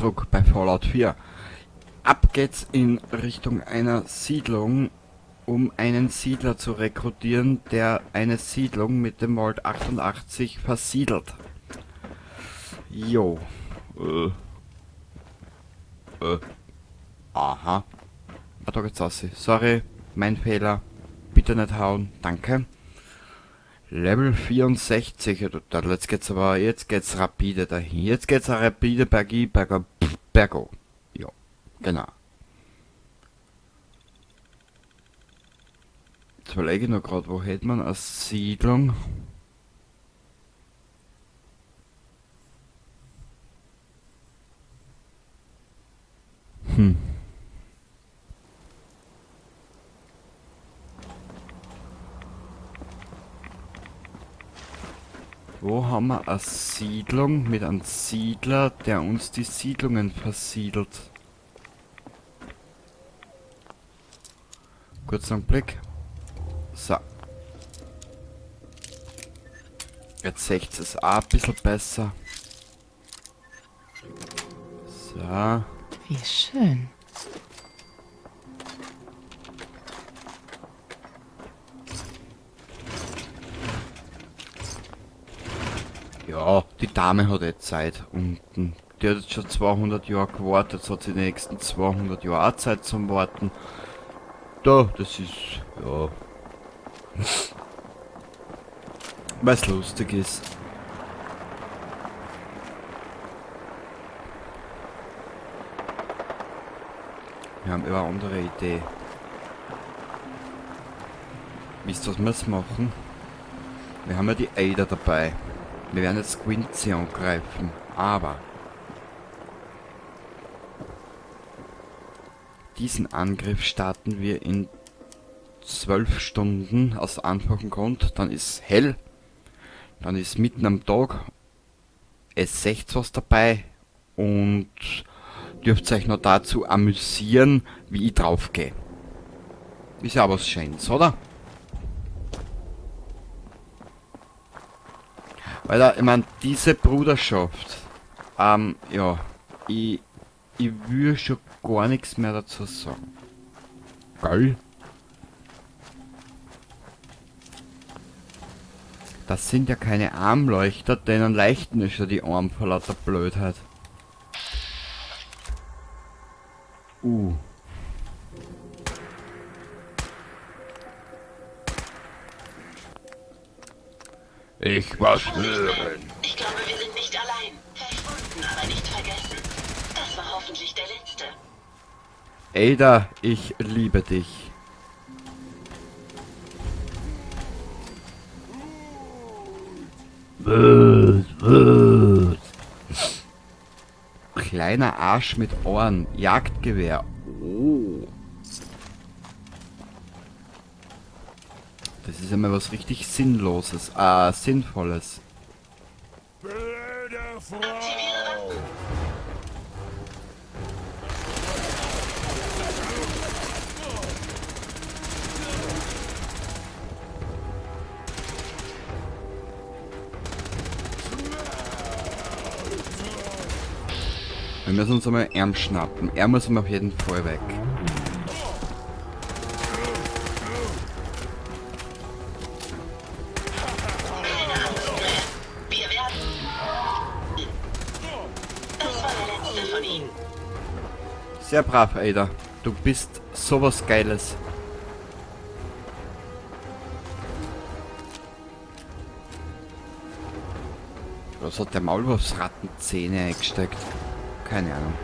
zurück bei Fallout 4. Ab geht's in Richtung einer Siedlung, um einen Siedler zu rekrutieren, der eine Siedlung mit dem Vault 88 versiedelt. Jo. Aha. Ah, da geht's aus. Sorry, mein Fehler. Bitte nicht hauen. Danke. Level 64. Jetzt geht's rapide dahin. Jetzt geht's rapide bergo. Ja, genau. Jetzt überlege ich noch gerade, wo hätte man eine Siedlung? Wo haben wir eine Siedlung mit einem Siedler, der uns die Siedlungen versiedelt? Kurzen Blick. So. Jetzt seht ihr es auch ein bisschen besser. So. Wie schön. Ja, die Dame hat jetzt Zeit unten. Die hat jetzt schon 200 Jahre gewartet, jetzt hat sie die nächsten 200 Jahre auch Zeit zum Warten. Da, das ist, ja. Weil es lustig ist. Wir haben über eine andere Idee. Wisst ihr, was wir jetzt machen? Wir haben ja die Ada dabei. Wir werden jetzt Quincy angreifen, aber diesen Angriff starten wir in 12 Stunden aus einfachem Grund. Dann ist hell, dann ist mitten am Tag, es seht was dabei und dürft euch noch dazu amüsieren, wie ich drauf gehe. Ist ja was Schönes, oder? Weil ich meine, diese Bruderschaft, ja, ich will schon gar nichts mehr dazu sagen. Geil. Das sind ja keine Armleuchter, denen leichten ist ja die Arme vor lauter Blödheit. Ich was hören. Ich glaube, wir sind nicht allein. Verschwunden, aber nicht vergessen. Das war hoffentlich der letzte. Ada, ich liebe dich. Kleiner Arsch mit Ohren, Jagdgewehr. Oh. Das ist einmal was richtig Sinnloses, Sinnvolles. Blöde Frau! Aktiviere Waffen. Wir müssen uns einmal Arm schnappen. Er muss auf jeden Fall weg. Keine Angriff. Wir werden... Das war der letzte von ihnen. Sehr brav, Ada. Du bist sowas Geiles. Was hat der Maulwurfsrattenzähne eingesteckt? Keine Ahnung.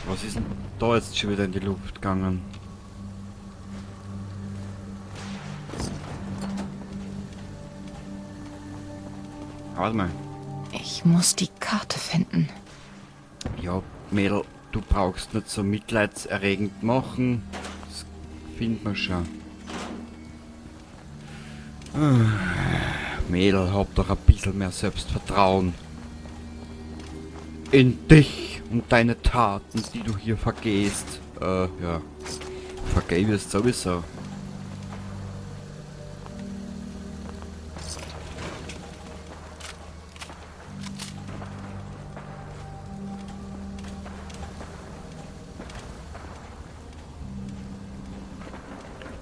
Was ist denn da jetzt schon wieder in die Luft gegangen? Warte mal. Ich muss die Karte finden. Ja, Mädel, du brauchst nicht so mitleidserregend machen. Das findet man schon. Mädel, hab doch ein bisschen mehr Selbstvertrauen. In dich und deine Taten, die du hier vergehst. Ja. Vergeh wirst sowieso.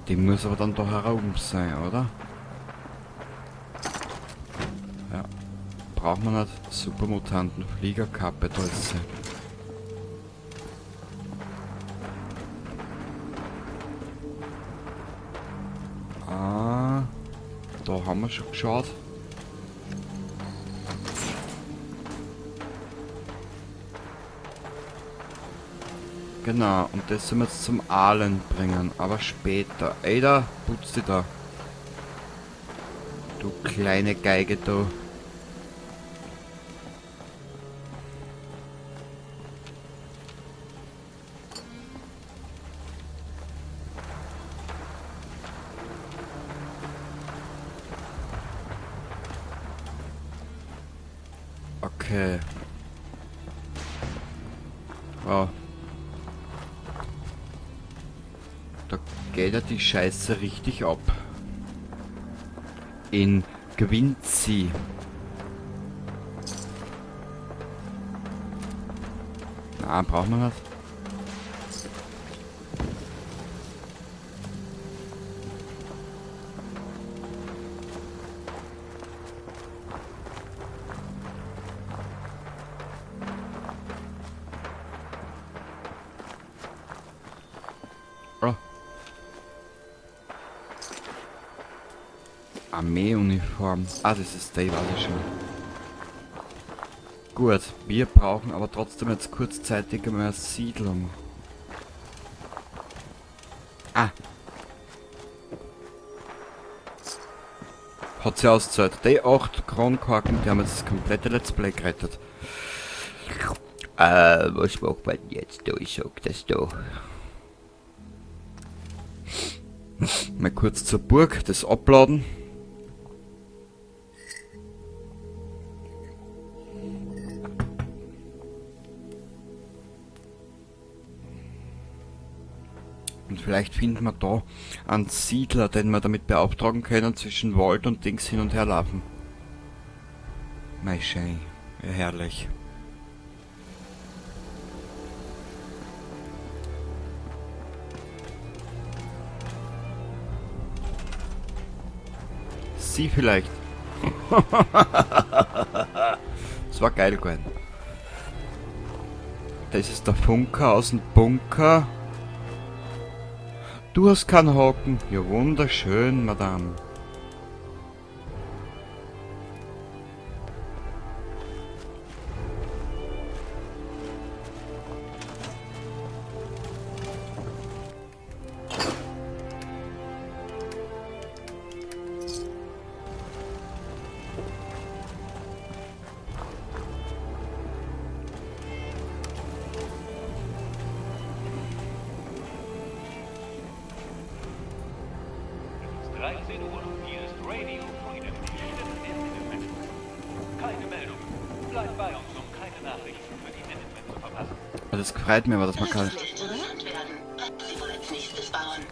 Die muss aber dann da herum sein, oder? Ja. Braucht man nicht. Supermutanten, Fliegerkappe, da ist sie. Ah, da haben wir schon geschaut. Genau, und das sollen wir jetzt zum Ahlen bringen, aber später. Ey, da, putz dich da. Du kleine Geige, du. Okay. Oh. Da geht ja die Scheiße richtig ab. In Gwinzi. Na, braucht man nicht. Oh. Armeeuniform. Ah, das ist der, weiß ich schon. Gut, wir brauchen aber trotzdem jetzt kurzzeitig einmal eine Siedlung. Ah. Hat sie ausgezahlt. Die 8 Kronkorken, die haben jetzt das komplette Let's Play gerettet. Was macht man jetzt da? Ich sag das da. Mal kurz zur Burg, das abladen. Und vielleicht finden wir da einen Siedler, den wir damit beauftragen können, zwischen Wald und Dings hin und her laufen. Mei schön, ja, herrlich. Sie vielleicht. Das war geil gewesen. Das ist der Funker aus dem Bunker. Du hast keinen Haken. Ja, wunderschön, Madame. Hier ist Radio Freedom, die Stimme der Minutemen. Keine Meldung. Bleibt bei uns, um keine Nachrichten für die Minutemen zu verpassen. Das freut mich aber, dass man kann. Das wird interessant werden. Was sie wohl als nächstes bauen.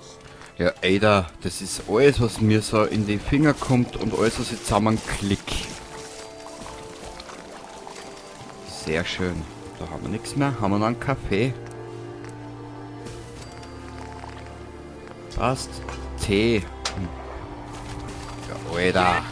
Ja, Ada, das ist alles, was mir so in die Finger kommt und alles, was ich zusammenklick. Sehr schön. Da haben wir nichts mehr. Haben wir noch einen Kaffee? Passt. Tee. Ja, Alter.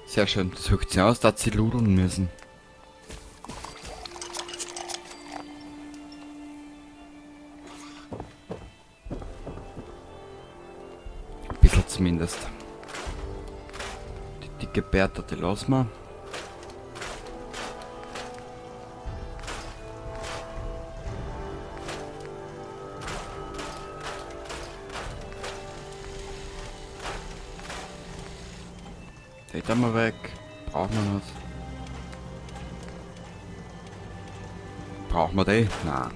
Sehr schön. Das hört sich aus, dass sie ludeln müssen. Ein bisschen zumindest. Die dicke Bertha, die lassen wir. Den da mal weg. Brauchen wir nicht. Brauchen wir den? Nein.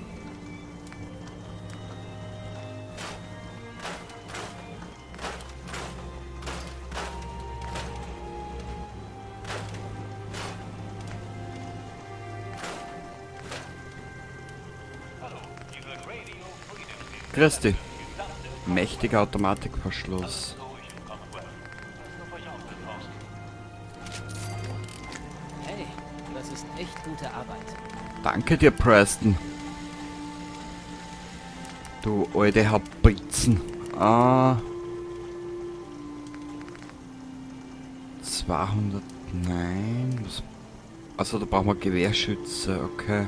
Grüß dich. Mächtiger Automatikverschluss. Hey, das ist echt gute Arbeit. Danke dir, Preston. Du alte Habritzen. 200. Nein. Also da brauchen wir Gewehrschütze, okay.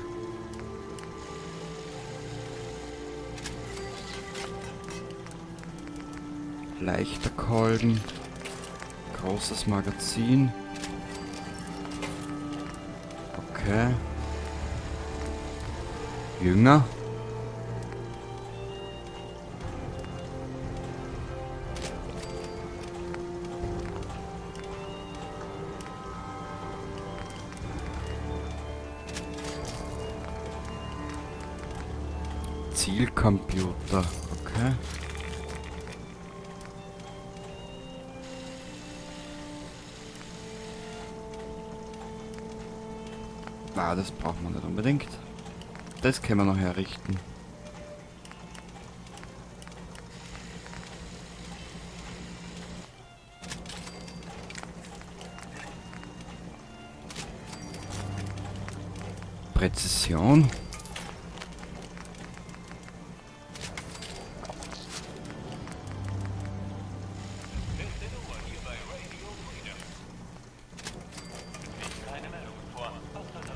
Leichter Kolben. Großes Magazin. Okay. Jünger. Zielcomputer. Okay. Na, das braucht man nicht unbedingt. Das können wir noch herrichten. Präzision.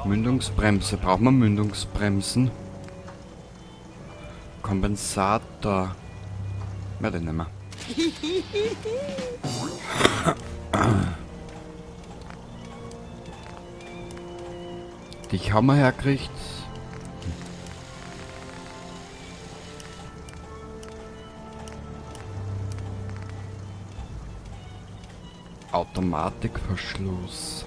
Mündungsbremse. Brauchen wir Mündungsbremsen? Kompensator. Ja, den nehmen wir. Dich haben wir hergekriegt. Automatikverschluss.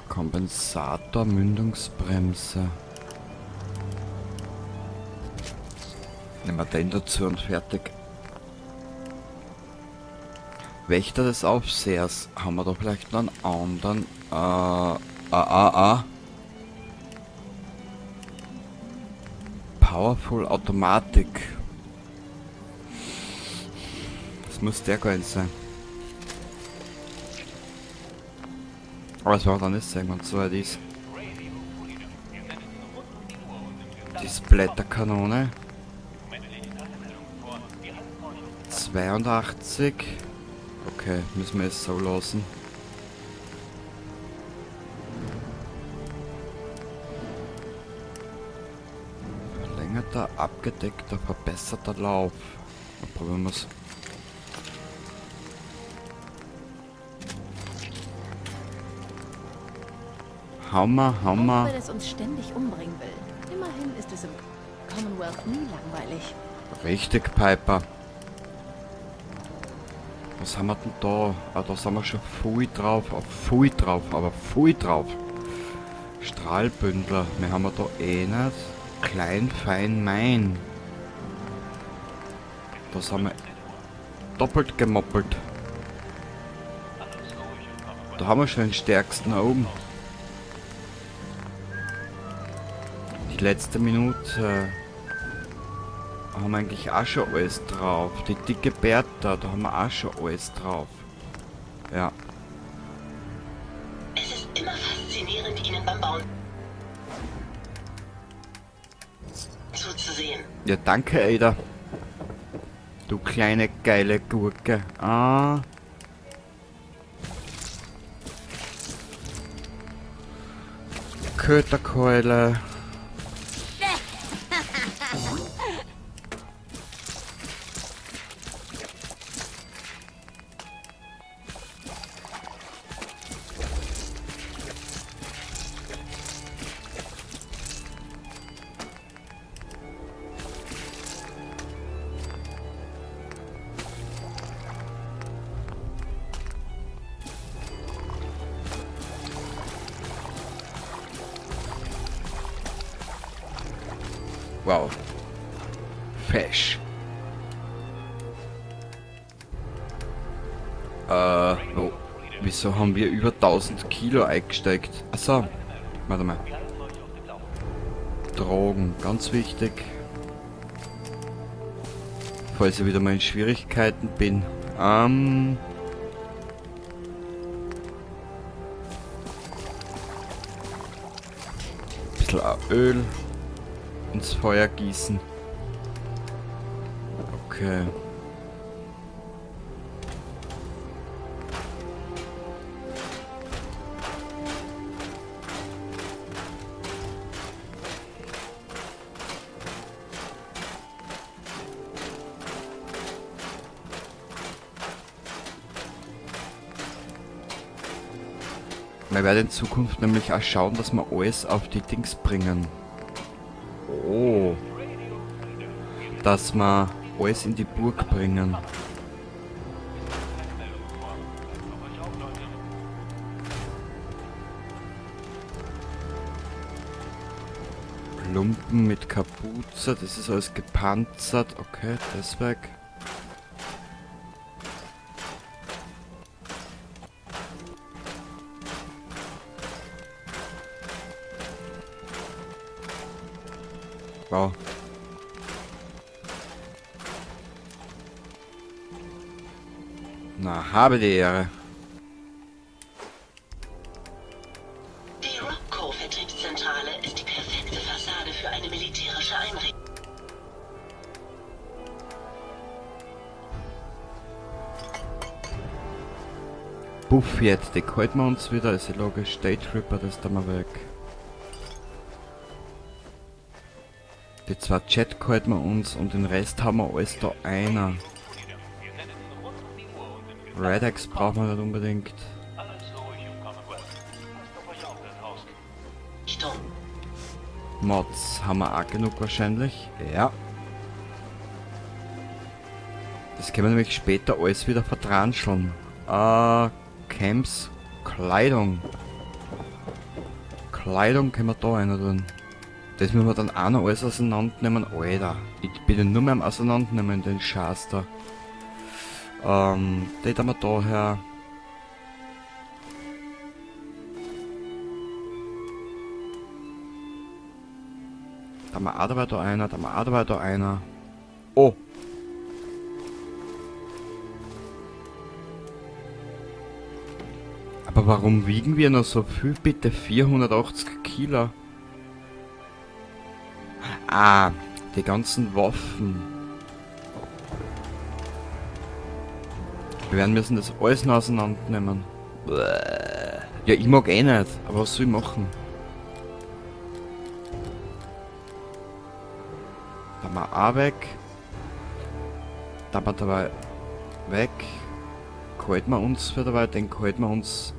Kompensator, Mündungsbremse. Nehmen wir den dazu und fertig. Wächter des Aufsehers. Haben wir da vielleicht noch einen anderen? Powerful Automatik. Das muss der gar nicht sein. Aber es war dann nicht sein, wenn es so weit ist. Die Splatterkanone. 82. Okay, müssen wir es so lassen. Verlängerter, abgedeckter, verbesserter Lauf. Dann probieren wir es. Hammer. Auch wenn es uns ständig umbringen will. Immerhin ist es im Commonwealth nie langweilig. Richtig, Piper. Was haben wir denn da? Ah, da sind wir schon voll drauf. Aber voll drauf. Strahlbündler. Wir haben da eh nicht. Klein, fein, mein. Da sind wir doppelt gemoppelt. Da haben wir schon den stärksten oben. Die letzte Minute haben wir eigentlich auch schon alles drauf. Die dicke Bertha, da haben wir auch schon alles drauf. Ja. Es ist immer faszinierend, Ihnen beim Bauen zuzusehen. Ja, danke, Ada. Du kleine geile Gurke. Ah. Köterkeule. Wow. Fesch. Oh. Wieso haben wir über 1000 Kilo eingesteckt? Achso. Warte mal. Drogen, ganz wichtig. Falls ich wieder mal in Schwierigkeiten bin. Bisschen Öl ins Feuer gießen. Okay. Wir werden in Zukunft nämlich auch schauen, dass wir alles auf die Dings bringen. Oh. Dass wir alles in die Burg bringen. Lumpen mit Kapuze, das ist alles gepanzert. Okay, das weg. Wow. Na, habe die Ehre. Die Robco-Vertriebszentrale ist die perfekte Fassade für eine militärische Einrichtung. Buff jetzt, die halten wir uns wieder, ist ja logisch. State Tripper, das da mal weg. Die zwei Jet halten wir uns und den Rest haben wir alles da einer. Redex brauchen wir nicht unbedingt. Alles ruhig im Commonwealth. Passt auf euch auf da draußen. Richtung. Mods haben wir auch genug wahrscheinlich. Ja. Das können wir nämlich später alles wieder vertranscheln. Camps, Kleidung. Kleidung können wir da rein tun. Das müssen wir dann auch noch alles auseinandernehmen. Alter, ich bin ja nur mehr am Auseinandernehmen, den Scheiß da. Den haben wir daher. Da haben wir auch dabei da einer, da haben wir auch dabei da einer. Oh! Aber warum wiegen wir noch so viel? Bitte 480 Kilo. Ah, die ganzen Waffen. Wir werden müssen das alles noch auseinandernehmen. Ja, ich mag eh nicht, aber was soll ich machen? Da haben wir auch weg. Da haben wir dabei weg. Halten wir uns für dabei, den halten wir uns.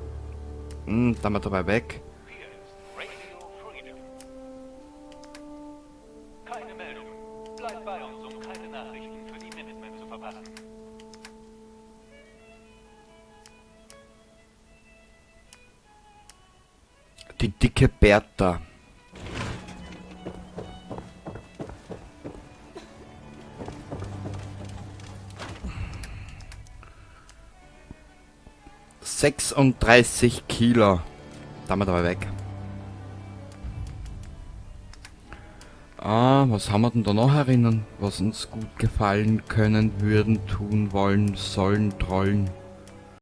Da haben wir dabei weg. Hier ist Radio Freedom. Keine Meldungen. Bleibt bei uns, um keine Nachrichten für die Minutemen zu verpassen. Die dicke Bertha. ...36 Kilo. Da haben wir dabei weg. Was haben wir denn da noch herinnen? Was uns gut gefallen können, würden, tun, wollen, sollen, trollen.